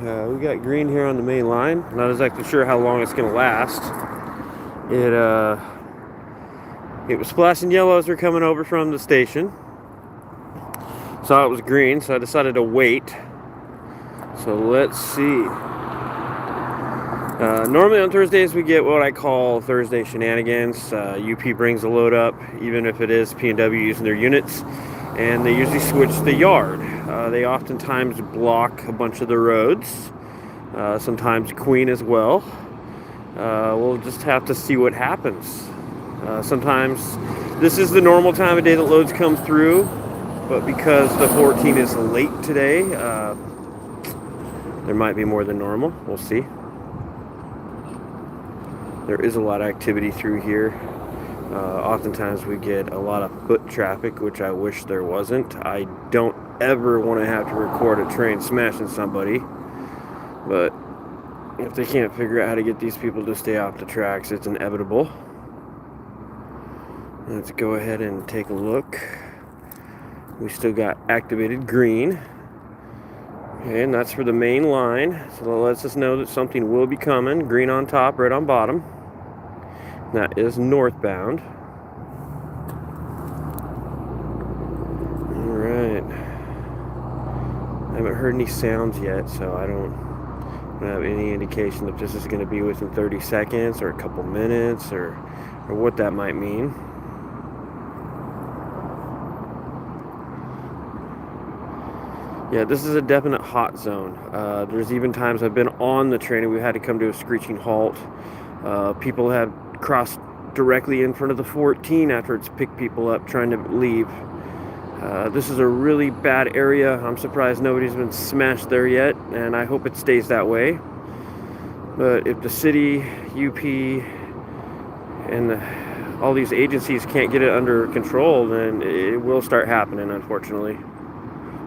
We got green here on the main line. Not exactly sure how long it's going to last. It was flashing yellow as we're coming over from the station. Saw it was green, so I decided to wait. So let's see. Normally on Thursdays we get what I call Thursday shenanigans. UP brings a load up, even if it is P&W using their units, and they usually switch the yard. They oftentimes block a bunch of the roads, sometimes Queen as well. We'll just have to see what happens. Sometimes this is the normal time of day that loads come through, but because the 14 is late today, there might be more than normal. We'll see. There is a lot of activity through here. Oftentimes we get a lot of foot traffic, which I wish there wasn't. I don't ever want to have to record a train smashing somebody, but if they can't figure out how to get these people to stay off the tracks, it's inevitable. Let's go ahead and take a look. We still got activated green. Okay, and that's for the main line. So that lets us know that something will be coming. Green on top, red on bottom. That is northbound. Alright. I haven't heard any sounds yet, so I don't have any indication if this is going to be within 30 seconds or a couple minutes or what that might mean. Yeah, this is a definite hot zone. There's even times I've been on the train and we've had to come to a screeching halt. People have crossed directly in front of the 14 after it's picked people up trying to leave. This is a really bad area. I'm surprised nobody's been smashed there yet, and I hope it stays that way. But if the city, UP, and all these agencies can't get it under control, then it will start happening, unfortunately.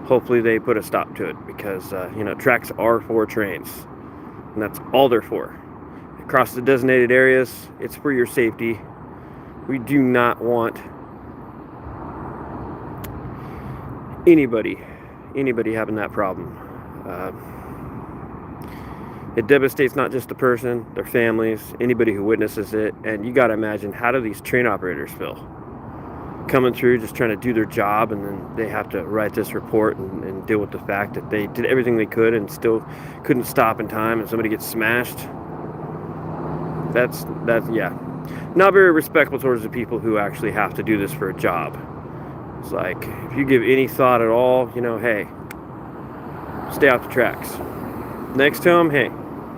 Hopefully they put a stop to it, because tracks are for trains, and that's all they're for. Across the designated areas, it's for your safety. We do not want anybody having that problem. It devastates not just the person, their families, anybody who witnesses it, and you got to imagine, how do these train operators feel? Coming through just trying to do their job, and then they have to write this report and deal with the fact that they did everything they could and still couldn't stop in time, and somebody gets smashed. That's not very respectful towards the people who actually have to do this for a job. It's like, if you give any thought at all, hey, stay off the tracks. Next to them, hey,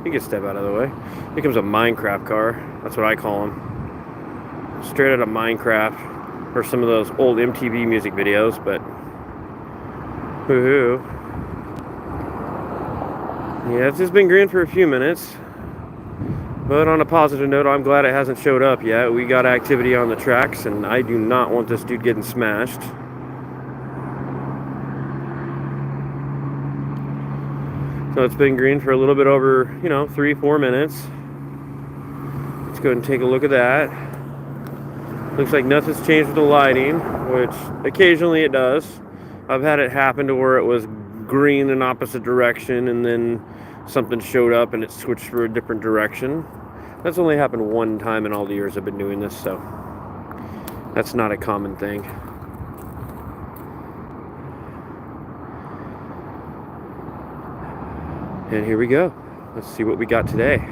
you can step out of the way. Here comes a Minecraft car. That's what I call them. Straight out of Minecraft. Or some of those old MTV music videos, but woohoo. Yeah, it's just been green for a few minutes. But on a positive note, I'm glad it hasn't showed up yet. We got activity on the tracks, and I do not want this dude getting smashed. So it's been green for a little bit over, 3-4 minutes. Let's go ahead and take a look at that. Looks like nothing's changed with the lighting, which occasionally it does. I've had it happen to where it was green in opposite direction and then something showed up and it switched for a different direction. That's only happened one time in all the years I've been doing this, so that's not a common thing. And here we go. Let's see what we got today.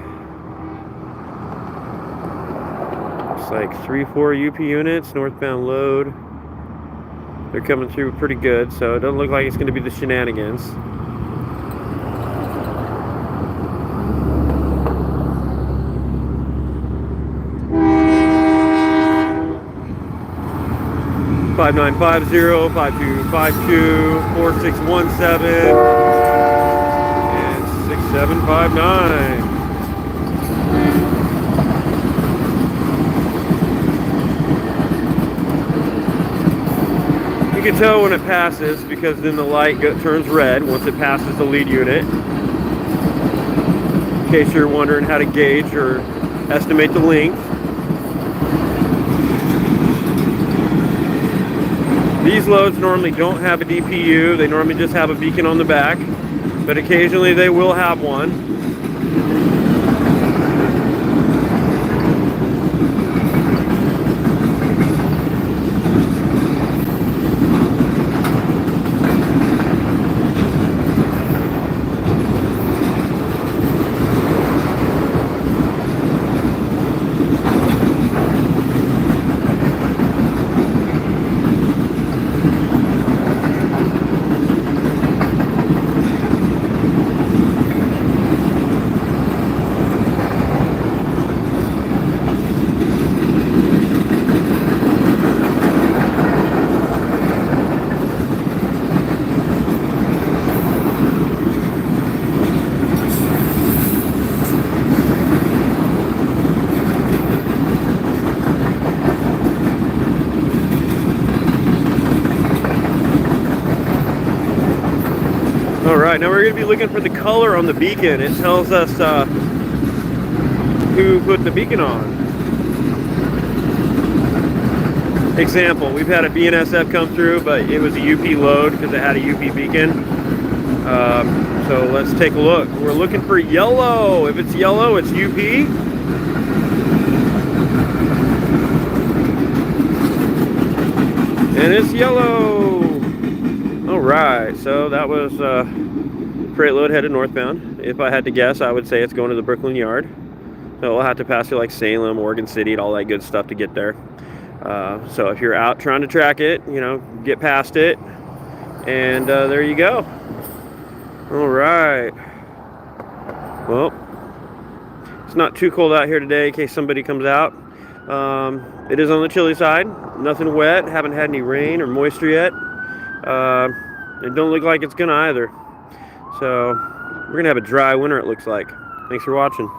Like 3-4 UP units, northbound load. They're coming through pretty good, so it doesn't look like it's going to be the shenanigans. (5950, 5252, 4617, and 6759). You can tell when it passes, because then the light turns red once it passes the lead unit. In case you're wondering how to gauge or estimate the length. These loads normally don't have a DPU. They normally just have a beacon on the back. but occasionally they will have one. All right, now we're going to be looking for the color on the beacon. It tells us who put the beacon on. Example, we've had a BNSF come through, but it was a UP load because it had a UP beacon. So let's take a look. We're looking for yellow. If it's yellow, it's UP. And it's yellow. All right, so that was freight load headed northbound. If I had to guess, I would say it's going to the Brooklyn yard. So we'll have to pass through like Salem, Oregon City, and all that good stuff to get there. So if you're out trying to track it, you know, get past it, and there you go. All right. Well, it's not too cold out here today in case somebody comes out. It is on the chilly side. Nothing wet. Haven't had any rain or moisture yet. It don't look like it's gonna either. So we're gonna have a dry winter, it looks like. Thanks for watching.